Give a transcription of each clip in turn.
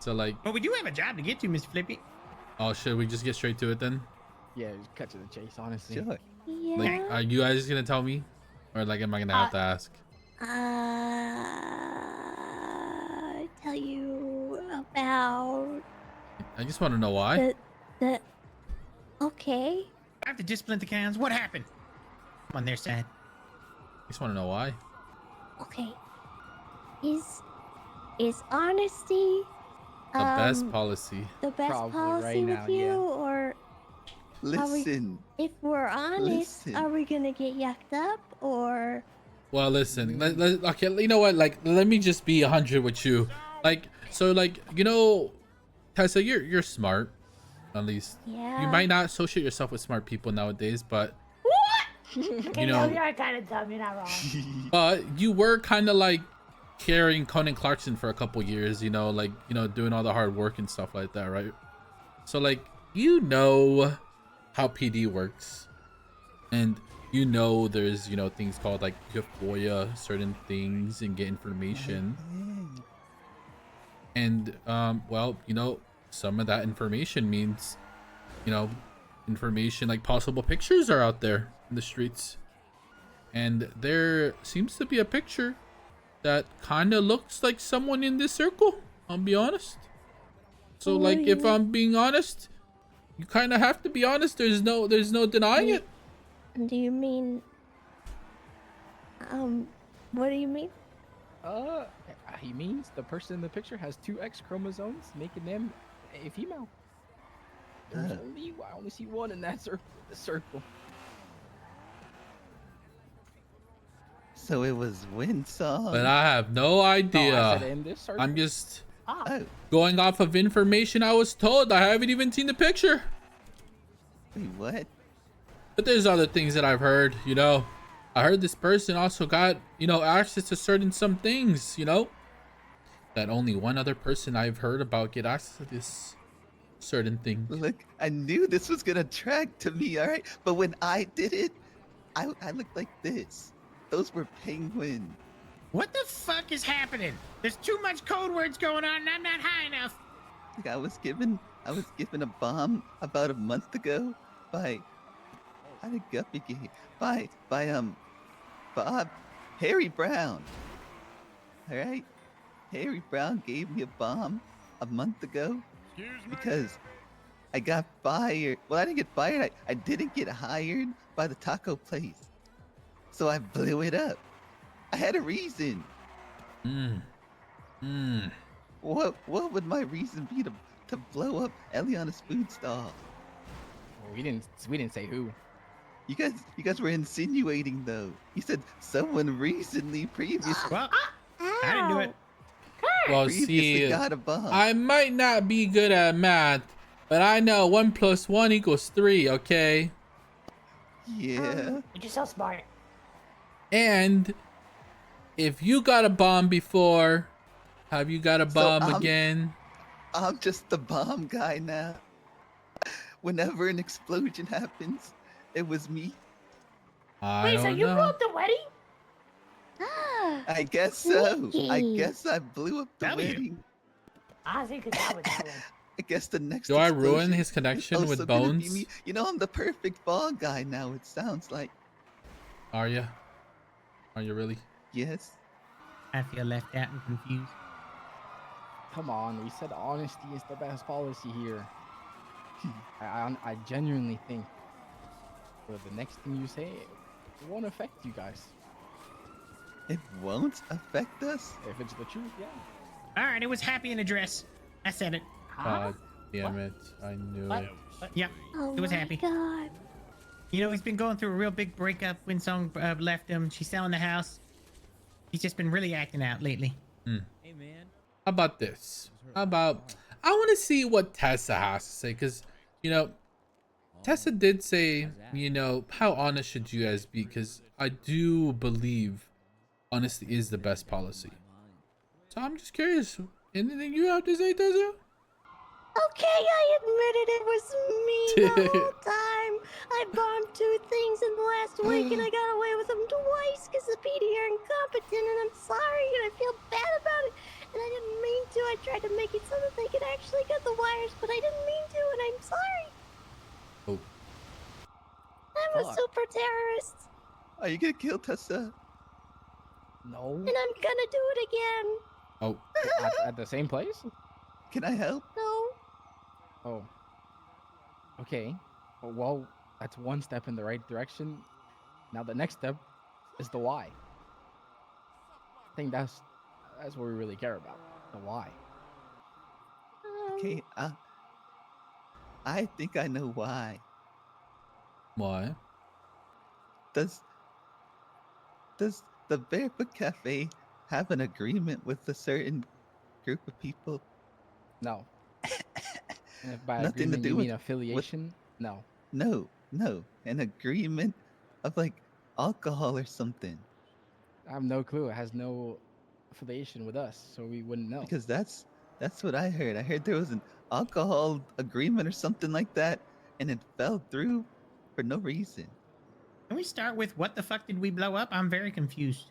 So like, But we do have a job to get to, Miss Flippy. oh, should we just get straight to it then? Yeah, just cut to the chase, honestly. Sure. Yeah. Like, are you guys gonna tell me, or like, am I gonna have to ask? Tell you about I just want to know why. the. Okay. I have to discipline the cans. What happened? I'm on their side. I just want to know why. Okay. Is honesty The best policy. the best Probably policy right with now, you, yeah. or Listen. if we're honest, Listen. are we gonna get yucked up, or? Well, listen. Okay, you know what? Like, let me just be 100 with you. Like, so, like, you know, Tessa, you're smart. At least Yeah. you might not associate yourself with smart people nowadays, but Okay, you know, you're kind of dumb. You're not wrong. but you were kind of like carrying Conan Clarkson for a couple years. You know, like, you know, doing all the hard work and stuff like that, right? So like, you know how PD works, and you know there's, you know, things called like you have FOIA certain things and get information. And well, you know, some of that information means, you know, information like possible pictures are out there in the streets, and there seems to be a picture that kind of looks like someone in this circle. I'll be honest. So like, if I'm being honest, you kind of have to be honest. There's no denying it. Do you mean? What do you mean? He means the person in the picture has 2 X chromosomes, making them a female. There's I only see one in that circle. So it was Windsong. But I have no No, I idea. said in this circle. I'm just Oh, going off of information I was told. I haven't even seen the picture. wait, what? But there's other things that I've heard, you know. I heard this person also got, you know, access to some things, you know, that only one other person I've heard about get access to this certain thing. Look, I knew this was gonna track to me, all right? But when I did it, I looked like this. Those were penguins. What the fuck is happening? There's too much code words going on, and I'm not high enough. Like I was given a bomb about a month ago by how did Guppy get here? By Bob Harry Brown. All right, Harry Brown gave me a bomb a month ago because I got fired. Well, I didn't get fired. I didn't get hired by the taco place, so I blew it up. I had a reason. What would my reason be to blow up Eliana's food stall? Well, we didn't say who. You guys were insinuating though. You said someone recently previously Well, I didn't do it. Well, previously see, got a bomb. I might not be good at math, but I know 1 + 1 = 3, okay? Yeah. You're so smart. And if you got a bomb before, have you got a bomb I'm- again? I'm just the bomb guy now. Whenever an explosion happens, it was me. I Wait, so don't you blew know. up the wedding? Ah. I guess so. I Sneaky. guess I blew up the W. wedding. Honestly, could that with that one. I guess the next Do I ruin explosion his is connection also with gonna be Bones? me. You know, I'm the perfect fall guy now, it sounds like. Are you? Are you really? Yes. I feel left out and confused. Come on, we said honesty is the best policy here. I genuinely think for the next thing you say, it won't affect you guys. It won't affect us? If it's the truth, yeah. All right, it was happy in a dress. I said it. God damn it. I knew What? it. Yeah, Oh it was my happy. God. You know, he's been going through a real big breakup. Winsong left him. She's selling the house. He's just been really acting out lately. Hey man. How about this? How about, I want to see what Tessa has to say, because, you know, Tessa did say, you know, how honest should you guys be? Because I do believe honesty is the best policy. So I'm just curious. Anything you have to say, Tessa? Okay, I admitted it was me the whole time. I bombed 2 things in the last week and I got away with them twice because the PD are incompetent, and I'm sorry and I feel bad about it. And I didn't mean to. I tried to make it so that they could actually cut the wires, but I didn't mean to, and I'm sorry. Oh. I'm a Fuck. super terrorist, Are you gonna kill Tessa? No. and I'm gonna do it again. Oh. At the same place? Can I help? No. Oh. Okay. Well, that's one step in the right direction. Now the next step is the why. I think that's what we really care about. The why. Okay, I think I know why. Why? Does the Bearfoot Cafe have an agreement with a certain group of people? No. And if by Nothing to agreement do you with mean affiliation? No. no, an agreement of like alcohol or something. I have no clue. It has no affiliation with us, so we wouldn't know. Because that's what I heard. I heard there was an alcohol agreement or something like that, and it fell through for no reason. Can we start with what the fuck did we blow up? I'm very confused.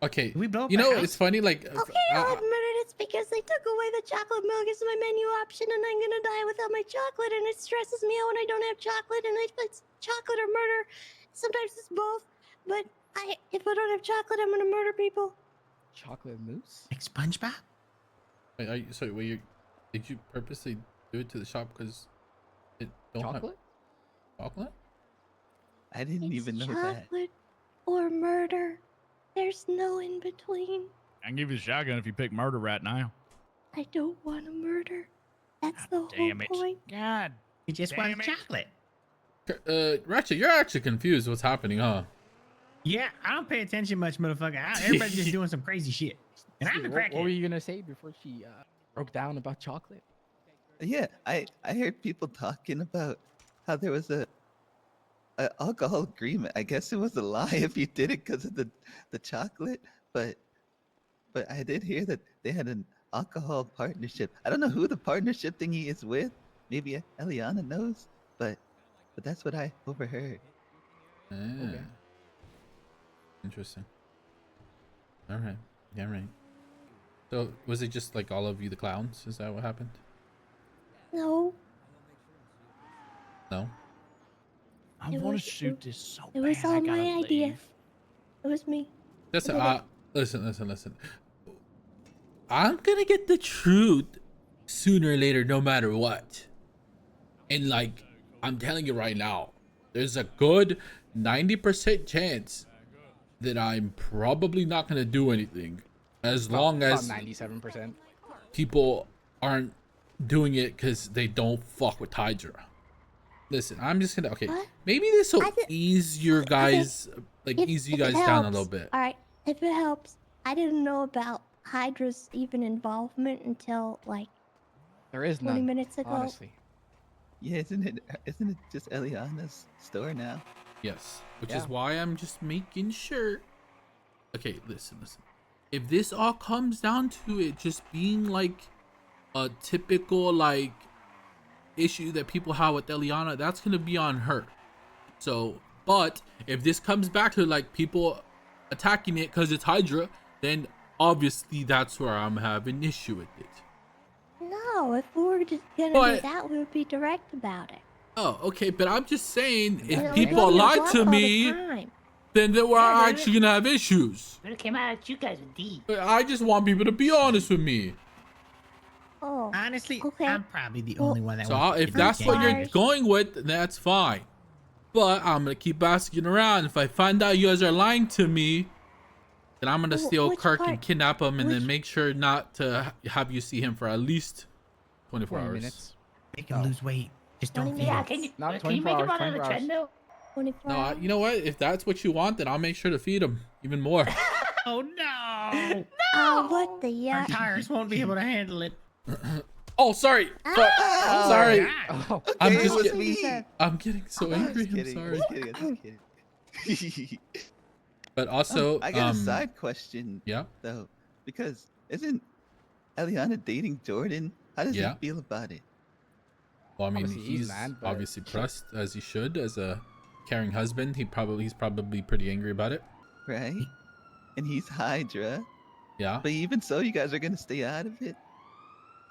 Okay. Did we blow up You a know, house? it's funny. Like, Okay, I'll admit it. It's because they took away the chocolate milk as my menu option, and I'm gonna die without my chocolate, and it stresses me out when I don't have chocolate, and it's chocolate or murder. Sometimes it's both, but if I don't have chocolate, I'm gonna murder people. Chocolate mousse? Like SpongeBob? wait, sorry. Did you purposely do it to the shop because it don't Chocolate? have chocolate? I didn't It's even know that. chocolate or murder. There's no in between. I can give you the shotgun if you pick murder right now. I don't want to murder. That's the Damn whole it. point. God. He just Damn wants it. chocolate. Ratchet, you're actually confused. What's happening, huh? Yeah, I don't pay attention much, motherfucker. Everybody's just doing some crazy shit. And I'm Steve, the what were crackhead. you gonna say before she broke down about chocolate? Yeah, I heard people talking about how there was a alcohol agreement. I guess it was a lie if you did it because of the chocolate, but I did hear that they had an alcohol partnership. I don't know who the partnership thingy is with. Maybe Eliana knows, but that's what I overheard. Ah. Interesting. All right. Yeah, right. So, was it just like all of you the clowns? Is that what happened? No, No? I It want to was- shoot this so it bad. was I all gotta my idea. leave. it was me. That's did it. listen. I'm gonna get the truth sooner or later, no matter what. And like, I'm telling you right now, there's a good 90% chance that I'm probably not gonna do anything, as long as 97%. people aren't doing it because they don't fuck with Hydra. Listen, I'm just gonna What? maybe this will I did- ease your guys ease you If it guys down a helps. little bit. All right, if it helps, I didn't know about Hydra's even involvement until like There is 20 none. minutes ago. Honestly. Yeah, isn't it just Eliana's store now? Yes, which Yeah. is why I'm just making sure. Okay, listen. If this all comes down to it just being like a typical like issue that people have with Eliana, that's gonna be on her. So, but if this comes back to like people attacking it because it's Hydra, then obviously that's where I'm having issue with it. No, if we were just gonna But- do that, we would be direct about it. Oh, okay, but I'm just saying, And if it would people be a lie bluff to all the me, time. then we're Yeah, actually gonna have issues. But it came out at you guys with D. But I just want people to be honest with me. Oh, Honestly, Okay. I'm probably the Well, only one that So wants to if get that's the what you're Sorry. going with, then that's fine. But I'm gonna keep asking around. If I find out you guys are lying to me, then I'm gonna Well, steal which Kirk and part? kidnap him, and then Which- make sure not to have you see him for at least 24 20 hours. minutes. Make him lose weight. Just don't 20 feed Yeah, him. can you, Not can you 24 make him hours, run on a 24 hours. treadmill? 24 No, hours. you know what? If that's what you want, then I'll make sure to feed him even more. Oh no! Oh, what the Our yuck? tires won't be able to handle it. Oh, sorry. Fuck. Ah! Sorry. God. Oh, I'm Okay, just it was get- me. I'm getting so I'm angry. just I'm kidding. sorry. I'm just kidding. But also, I got a side question Yeah. though, because isn't Eliana dating Jordan? How does Yeah. he feel about it? Well, I mean, Obviously he's he's mad, but obviously shit. pressed as he should as a caring husband. He's probably pretty angry about it. Right? And he's Hydra. Yeah. But even so, you guys are gonna stay out of it.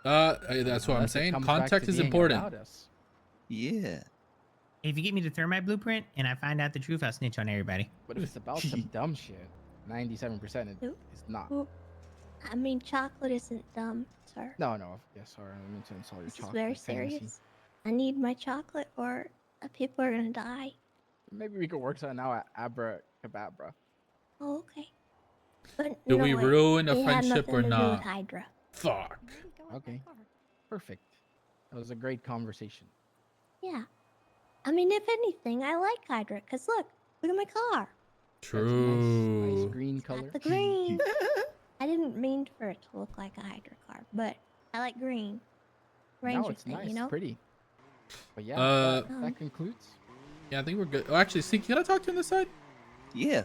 That's what I'm Unless it saying. comes back to Context is being important. about us. Yeah. If you get me the thermite blueprint and I find out the truth, I'll snitch on everybody. But if it's about some dumb shit, 97% Nope. is not. Well, I mean, chocolate isn't dumb, sir. No, no. Yeah, sorry. I didn't mean to insult your This is chocolate very fantasy. serious. I need my chocolate or people are gonna die. Maybe we could work something out at Abracadabra. Oh, okay. But Do no, we wait. ruin a It had friendship nothing or to do with not? Hydra. Fuck. Okay. Perfect. That was a great conversation. Yeah. I mean, if anything, I like Hydra. Cause look at my car. That's a True. nice green color. Got the green. I didn't mean for it to look like a Hydra car, but I like green. Ranger No, it's thing, nice, you know? pretty. But yeah, that concludes. Yeah, I think we're good. Oh, actually, Sneaky, can I talk to you on this side? Yeah.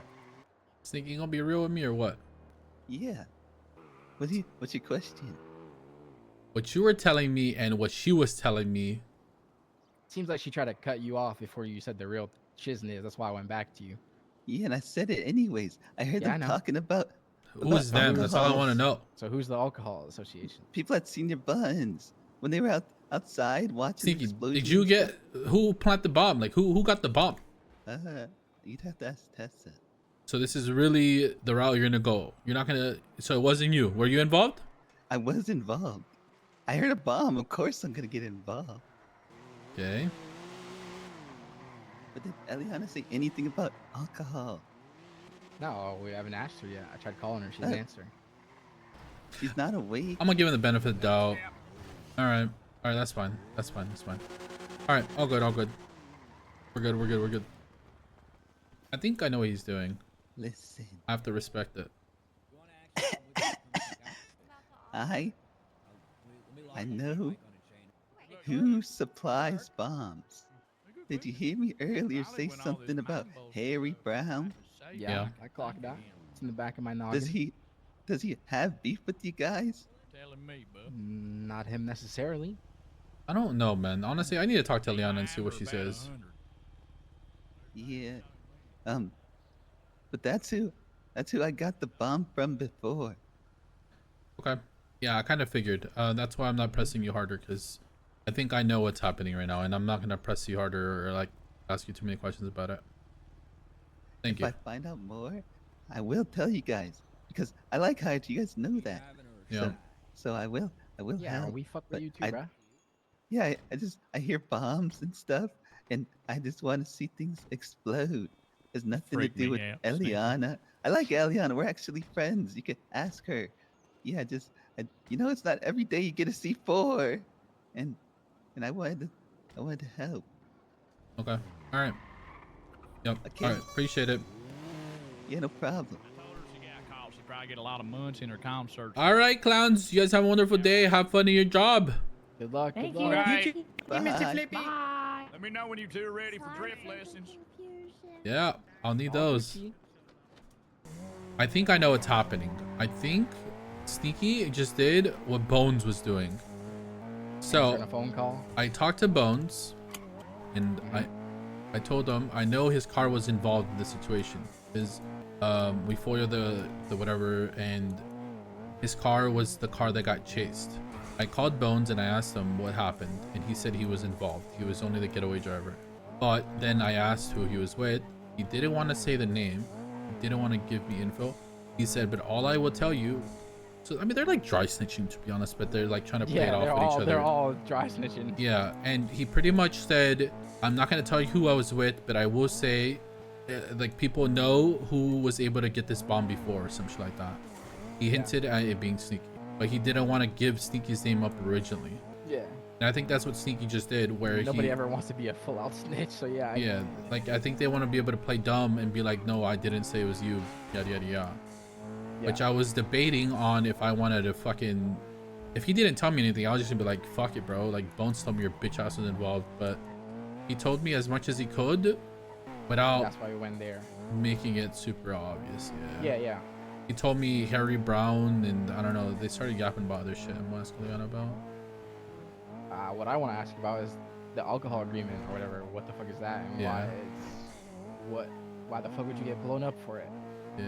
Sneaky, you gonna be real with me or what? Yeah. What's your question? What you were telling me and what she was telling me. Seems like she tried to cut you off before you said the real shizness. That's why I went back to you. Yeah, and I said it anyways. I heard Yeah, I them know. talking about Who's them? That's all I want to know. So who's the alcohol association? people at Senior Buns when they were outside watching the Sneaky, explosion. did you and get who planted the bomb? Like who got the bomb? stuff. You'd have to ask Tessa. So this is really the route you're gonna go. You're not gonna. So it wasn't you. Were you involved? I was involved. I heard a bomb. Of course, I'm gonna get involved. Okay. But did Eliana say anything about alcohol? No, we haven't asked her yet. I tried calling her. She didn't answer. She's not awake. I'm gonna give him the benefit of the doubt. All right. All right. That's fine. That's fine. That's fine. All right. All good. All good. We're good. We're good. We're good. I think I know what he's doing. Listen, I have to respect it. I know who supplies bombs. Did you hear me earlier say something about Harry Brown? Yeah, I clocked that. It's in the back of my noggin. Does he have beef with you guys? Telling me, bub. Not him necessarily. I don't know, man. Honestly, I need to talk to Liana and see what she says. Yeah. But that's who I got the bomb from before. Okay. Yeah, I kind of figured. That's why I'm not pressing you harder, because I think I know what's happening right now, and I'm not gonna press you harder or like ask you too many questions about it. Thank If you. I find out more, I will tell you guys because I like Hydra. You guys know that. Yeah. So I will Yeah, help. we fuck but with you too, I- bruh. Yeah, I hear bombs and stuff, and I just want to see things explode. There's nothing Freak to do me with out, Sneaky. Eliana. I like Eliana. We're actually friends. You could ask her. Yeah, it's not every day you get a C4, and I wanted to help. Okay. All right. Yep. Okay. All right. Appreciate it. Yeah, no problem. I told her she got caught. She probably get a lot of months in her concert. All right, clowns. You guys have a wonderful day. Have fun in your job. Good luck. Thank good you. luck. Right. Hey, Mr. Bye. Flippy. Bye. Let me know when you two are ready for Sorry drift for the lessons. confusion. Yeah, I'll need All those. Gucci. I think I know what's happening. I think Sneaky just did what Bones was doing. Answering So a phone call. I talked to Bones, and I told him I know his car was involved in this situation. We foiled the whatever, and his car was the car that got chased. I called Bones and I asked him what happened, and he said he was involved. He was only the getaway driver. But then I asked who he was with. He didn't want to say the name. He didn't want to give me info. He said, but all I will tell you. So I mean, they're like dry snitching, to be honest, but they're like trying to play it off with each other. They're all dry snitching. Yeah, and he pretty much said, I'm not going to tell you who I was with, but I will say, like, people know who was able to get this bomb before or some shit like that. He hinted at it being Sneaky, but he didn't want to give Sneaky's name up originally. Yeah. And I think that's what Sneaky just did, where Nobody ever wants to be a full-out snitch, so yeah. Yeah, like, I think they want to be able to play dumb and be like, no, I didn't say it was you, yada, yada, yada. Which I was debating on if I wanted to fucking... If he didn't tell me anything, I was just gonna be like, fuck it, bro. Like, Bones told me your bitch ass was involved, but he told me as much as he could without That's why we went there. making it super obvious. Yeah. Yeah. He told me Harry Brown, and I don't know, they started yapping about other shit. I'm asking Leon about. What I want to ask about is the alcohol agreement or whatever. What the fuck is that? And Yeah. why the fuck would you get blown up for it? Yeah.